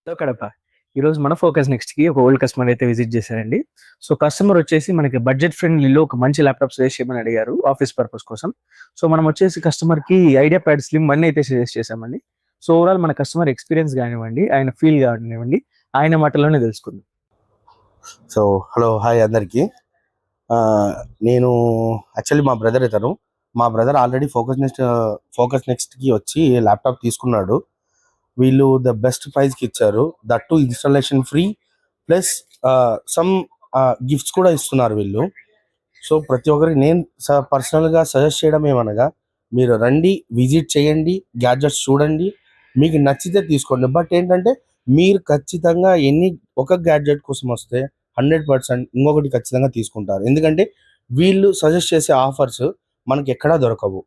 Hello Kadapa. ఈరోజు మన focus నెక్స్ట్‌కి ఒక ఓల్డ్ కస్టమర్ అయితే విజిట్ చేశారండి. సో, కస్టమర్ వచ్చేసి మనకి బడ్జెట్ ఫ్రెండ్లీలో ఒక మంచి ల్యాప్‌టాప్ సజెస్ట్ చేయమని అడిగారు ఆఫీస్ పర్పస్ కోసం. సో, మనం వచ్చేసి కస్టమర్‌కి ఐడియా ప్యాడ్ స్లిమ్ 1 అయితే సజెస్ట్ చేశామండి. సో, ఓవరాల్ మన కస్టమర్ ఎక్స్‌పీరియన్స్ గానివ్వండి, ఆయన ఫీల్ గానివ్వండి, ఆయన మాటల్లోనే తెలుసుకుందాం. సో హలో హాయ్ అందరికీ. నేను యాక్చువల్లీ మా బ్రదర్ ఆల్రెడీ ఫోకస్ నెక్స్ట్కి వచ్చి ల్యాప్టాప్ తీసుకున్నాడు. వీళ్ళు ద బెస్ట్ ప్రైస్కి ఇచ్చారు, that to installation free plus some gifts కూడా ఇస్తున్నారు వీళ్ళు. సో ప్రతి ఒక్కరికి నేను పర్సనల్గా సజెస్ట్ చేయడం ఏమనగా, మీరు రండి, విజిట్ చేయండి, గ్యాడ్జెట్స్ చూడండి, మీకు నచ్చితే తీసుకోండి. బట్ ఏంటంటే మీరు ఖచ్చితంగా ఒక గ్యాడ్జెట్ కోసం వస్తే 100% ఇంకొకటి ఖచ్చితంగా తీసుకుంటారు. ఎందుకంటే వీళ్ళు సజెస్ట్ చేసే ఆఫర్స్ మనకి ఎక్కడా దొరకవు.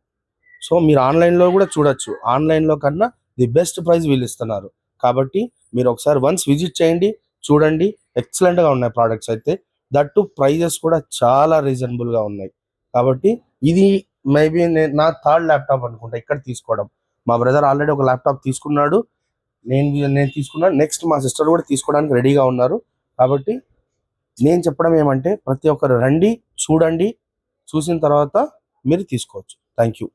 సో మీరు ఆన్లైన్లో కూడా చూడొచ్చు. ఆన్లైన్లో కన్నా ది బెస్ట్ ప్రైస్ వీళ్ళు ఇస్తున్నారు. కాబట్టి మీరు ఒకసారి వన్స్ విజిట్ చేయండి, చూడండి. ఎక్సలెంట్గా ఉన్నాయి ప్రోడక్ట్స్ అయితే. దట్ టు ప్రైజెస్ కూడా చాలా రీజనబుల్గా ఉన్నాయి. కాబట్టి ఇది మేబీ నా థర్డ్ ల్యాప్టాప్ అనుకుంటా ఇక్కడ తీసుకోవడం. మా బ్రదర్ ఆల్రెడీ ఒక ల్యాప్టాప్ తీసుకున్నాడు, నేను తీసుకున్నాను. నెక్స్ట్ మా సిస్టర్ కూడా తీసుకోవడానికి రెడీగా ఉన్నారు. కాబట్టి నేను చెప్పడం ఏమంటే, ప్రతి ఒక్కరు రండి, చూడండి, చూసిన తర్వాత మీరు తీసుకోవచ్చు. Thank you.